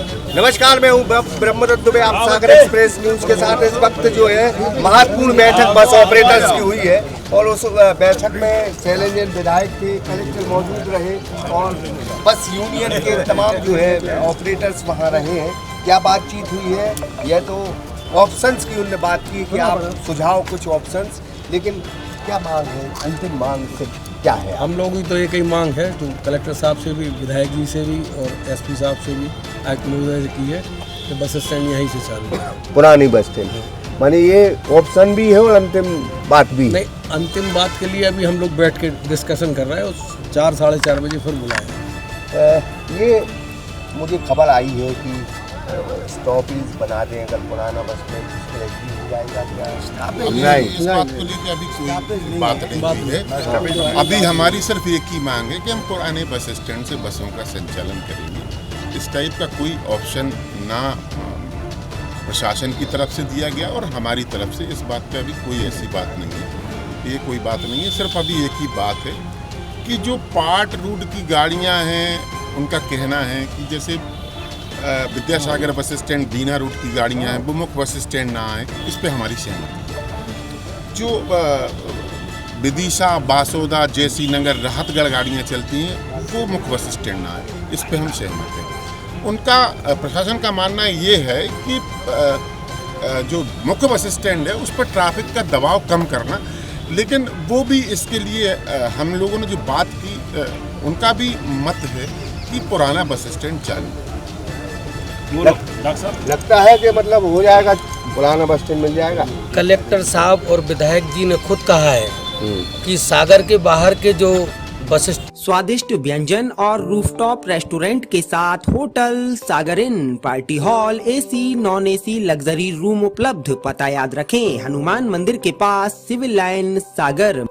नमस्कार, मैं हूँ ब्रह्मदत्त दुबे। आप सागर एक्सप्रेस न्यूज के साथ इस वक्त जो है महत्वपूर्ण बैठक बस ऑपरेटर्स की हुई है और उस बैठक में चैलेंजर विधायक के कलेक्टर मौजूद रहे और बस यूनियन के तमाम जो है ऑपरेटर्स वहाँ रहे हैं। क्या बातचीत हुई है? यह तो ऑप्शंस की उनने बात की कि आप सुझाव कुछ ऑप्शंस, लेकिन क्या मांग है, अंतिम मांग से क्या है? हम लोगों की तो एक ही मांग है जो कलेक्टर साहब से भी, विधायक जी से भी और एसपी साहब से भी एक्ट की है कि बस स्टैंड यहीं से चालू है, पुरानी बस स्टैंड। माने ये ऑप्शन भी है और अंतिम बात भी? नहीं, अंतिम बात के लिए अभी हम लोग बैठ के डिस्कशन कर रहे हैं और 4 साढ़े 4 बजे फिर बुलाएं। ये मुझे खबर आई है कि स्टॉपेज बना दें अगर पुराना बस में हो जाएगा क्या? नहीं, इस बात को लेकर अभी कोई बात नहीं हुई है। अभी हमारी सिर्फ एक ही मांग है कि हम पुराने बस स्टैंड से बसों का संचालन करेंगे। इस टाइप का कोई ऑप्शन ना प्रशासन की तरफ से दिया गया और हमारी तरफ से इस बात पे अभी कोई ऐसी बात नहीं है। ये कोई बात नहीं है, सिर्फ अभी एक ही बात है कि जो पार्ट रूट की गाड़ियां हैं उनका कहना है कि जैसे विद्यासागर बस स्टैंड दीना रूट की गाड़ियां हैं वो मुख्य बस स्टैंड ना आए, इस पे हमारी सहमति है। जो विदिशा, बासोदा, जयसी नगर, राहतगढ़ गाड़ियां चलती हैं वो मुख्य बस स्टैंड ना आए, इस पे हम सहमत हैं। उनका प्रशासन का मानना ये है कि जो मुख्य बस स्टैंड है उस पर ट्रैफिक का दबाव कम करना, लेकिन वो भी इसके लिए हम लोगों ने जो बात की उनका भी मत है कि पुराना बस स्टैंड चालू। लगता है कि मतलब हो जाएगा, पुराना बस स्टैंड मिल जाएगा। कलेक्टर साहब और विधायक जी ने खुद कहा है कि सागर के बाहर के जो बस स्वादिष्ट व्यंजन और रूफटॉप रेस्टोरेंट के साथ hotel Sagar Inn, party hall, AC, non AC, luxury room उपलब्ध। पता याद रखें, हनुमान मंदिर के पास, सिविल लाइन, सागर।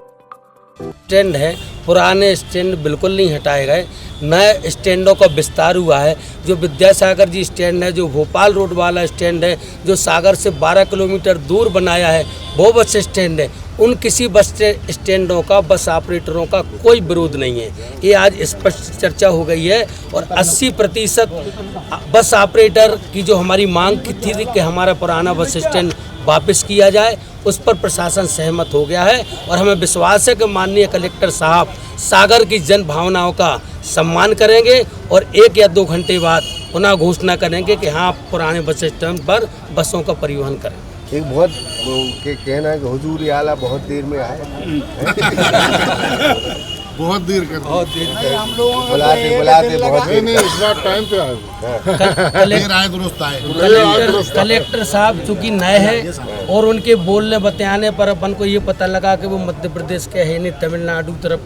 स्टैंड है, पुराने स्टैंड बिल्कुल नहीं हटाए गए, नए स्टैंडों का विस्तार हुआ है। जो विद्यासागर जी स्टैंड है, जो भोपाल रोड वाला स्टैंड है, जो सागर से 12 किलोमीटर दूर बनाया है, वो बस स्टैंड है। उन किसी बस स्टैंडों का, बस ऑपरेटरों का कोई विरोध नहीं है। ये आज स्पष्ट चर्चा हो गई है और 80% बस ऑपरेटर की जो हमारी मांग की थी कि हमारा पुराना बस स्टैंड वापस किया जाए, उस पर प्रशासन सहमत हो गया है और हमें विश्वास है कि माननीय कलेक्टर साहब सागर की जन भावनाओं का सम्मान करेंगे और 1 या 2 घंटे बाद पुनः घोषणा करेंगे कि हाँ, पुराने बस स्टैंड पर बसों का परिवहन करें। एक बहुत कहना है कि हुजूर आला बहुत देर में आए। बहुत देर कर हम लोग बुलाते बहुत देर। नहीं, इस बार टाइम पे आए, दुरुस्त आए। कलेक्टर साहब चूंकि नए हैं और उनके बोलने बतियाने पर अपन को ये पता लगा कि वो मध्य प्रदेश के है नहीं, तमिलनाडु तरफ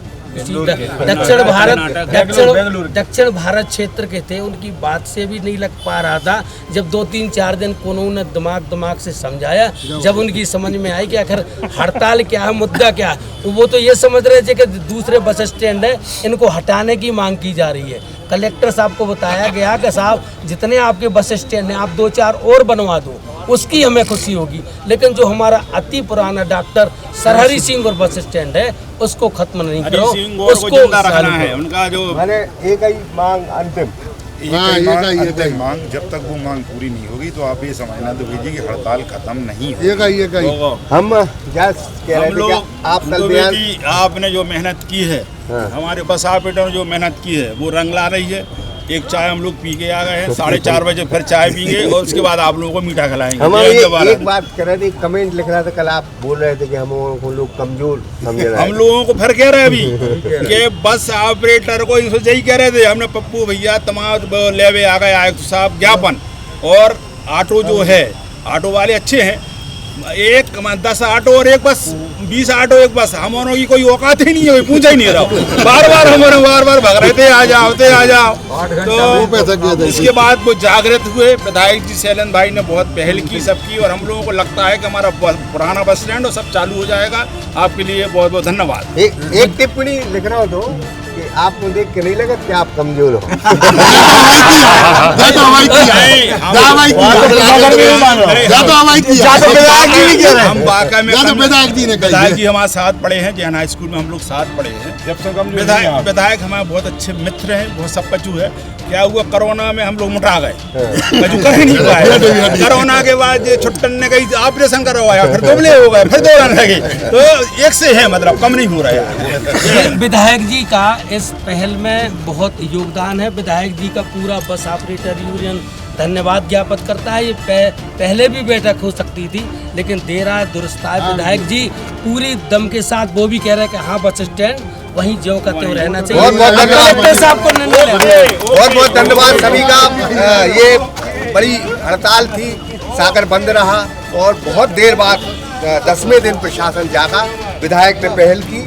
दक्षिण भारत क्षेत्र के थे। उनकी बात से भी नहीं लग पा रहा था। जब 2-3-4 दिन उन्होंने दिमाग से समझाया, जब उनकी समझ में आई कि आखिर हड़ताल क्या है, मुद्दा क्या है, वो तो ये समझ रहे थे कि दूसरे बस स्टैंड है, इनको हटाने की मांग की जा रही है। कलेक्टर साहब को बताया गया कि साहब जितने आपके बस स्टैंड हैं आप 2-4 और बनवा दो, उसकी हमें खुशी होगी, लेकिन जो हमारा अति पुराना डॉक्टर सरहरी सिंह और बस स्टैंड है उसको खत्म नहीं करो, उसको रखना है। उनका जो मैंने एक ही मांग अंतिम मांग, जब तक वो मांग पूरी नहीं होगी तो आप ये समझना तो कीजिए कि हड़ताल खत्म नहीं होगी। हम क्या कह रहे थे कि आपने जो मेहनत की है, हमारे बस ऑपरेटर ने जो मेहनत की है वो रंग ला रही है। एक चाय हम लोग पी के आ गए हैं, 4:30 बजे फिर चाय पीएंगे और उसके बाद आप लोगों को मीठा खिलाएंगे। हम एक बात कर रहे थे, कमेंट लिख रहा था कल, आप बोल रहे थे कि हम लोग कमजोर समझ रहे हैं। हम लोगों को फिर कह रहे हैं अभी कि बस ऑपरेटर को यही कह रहे थे, हमने पप्पू भैया तमाम लेवे आ गए आयुक्त साहब ज्ञापन, और ऑटो जो है, ऑटो वाले अच्छे हैं, 10 ऑटो और एक बस, 20 ऑटो एक बस, हमारों की कोई औकात ही नहीं है, पूछा ही नहीं रहा। बार बार भग रहे थे, आ जाओ। तो इसके बाद वो जागृत हुए, विधायक जी सैलन भाई ने बहुत पहल की सबकी, और हम लोगों को लगता है कि हमारा पुराना बस स्टैंड और सब चालू हो जाएगा। आपके लिए बहुत बहुत धन्यवाद। एक टिप्पणी लिख रहा हो तो कि आपको देख के नहीं लगा कि आप कमजोर हो। दावा किया। या तो हवाई किया, हम वाकई में या तो विधायक जी ने विधायक कही। जी हमारे साथ पढ़े हैं, जैन हाई स्कूल में हम लोग साथ पढ़े हैं। विधायक हमारे बहुत अच्छे मित्र हैं, बहुत सब कचू है। क्या हुआ, कोरोना में हम लोग मुटा गए, कचू कर ही नहीं पाए। कोरोना के बाद ये छुट्टन ने कहीं ऑपरेशन करवाया, फिर दुबले हो गए, फिर दौड़ने लगे। तो एक से है, मतलब कम नहीं हो रहा है। विधायक जी का इस पहल में बहुत योगदान है। विधायक जी का पूरा बस ऑपरेटर यूनियन धन्यवाद ज्ञापित करता है। ये पहले भी बैठक हो सकती थी, लेकिन देर आए दुरुस्त आए। विधायक जी पूरी दम के साथ वो भी कह रहे हैं कि हाँ, बस स्टैंड वहीं जो का त्यों रहना चाहिए। बहुत बहुत धन्यवाद। कलेक्टर साहब को निर्णय लेना है। बहुत बहुत धन्यवाद सभी का। ये बड़ी हड़ताल थी, सागर बंद रहा और बहुत देर बाद 10वें दिन प्रशासन जागा। विधायक ने पहल की,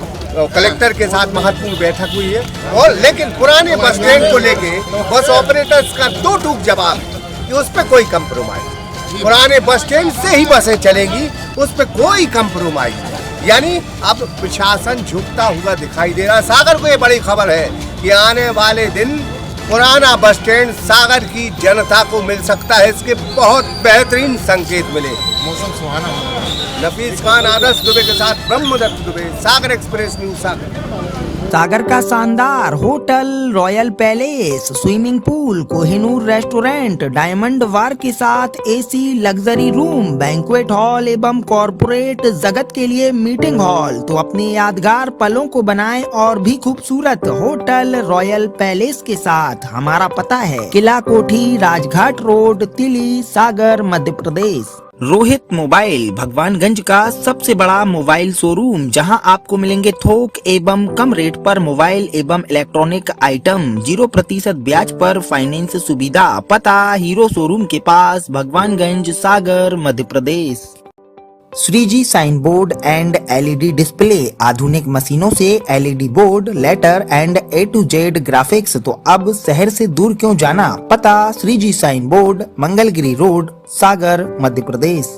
कलेक्टर के साथ महत्वपूर्ण बैठक हुई है। और लेकिन पुराने बस स्टैंड को लेके बस ऑपरेटर्स का दो टूक जवाब है कि उस पर कोई कंप्रोमाइज, पुराने बस स्टैंड से ही बसें चलेगी, उस पर कोई कंप्रोमाइज नहीं। यानी अब प्रशासन झुकता हुआ दिखाई दे रहा। सागर को ये बड़ी खबर है कि आने वाले दिन पुराना बस स्टैंड सागर की जनता को मिल सकता है। इसके बहुत बेहतरीन संकेत मिले। मौसम सुहाना। नफीस खान, आदर्श दुबे के साथ ब्रह्मदत्त दुबे, सागर एक्सप्रेस न्यूज सागर। सागर का शानदार hotel, Royal Palace, swimming pool, Kohinoor restaurant, Diamond Bar के साथ AC luxury room, banquet hall एवं कॉरपोरेट जगत के लिए मीटिंग हॉल। तो अपने यादगार पलों को बनाएं और भी खूबसूरत होटल रॉयल पैलेस के साथ। हमारा पता है किला कोठी, राजघाट रोड, तिली, सागर, मध्य प्रदेश। रोहित मोबाइल भगवानगंज का सबसे बड़ा मोबाइल शोरूम, जहां आपको मिलेंगे थोक एवं कम रेट पर मोबाइल एवं इलेक्ट्रॉनिक आइटम, 0% ब्याज पर फाइनेंस सुविधा। पता हीरो शोरूम के पास, Bhagwanganj, Sagar, Madhya Pradesh. Shreeji sign board and LED display, आधुनिक मशीनों से LED board, letter and A to Z graphics. तो अब शहर से दूर क्यों जाना। पता Shreeji sign board, Mangalgiri road, Sagar, Madhya प्रदेश।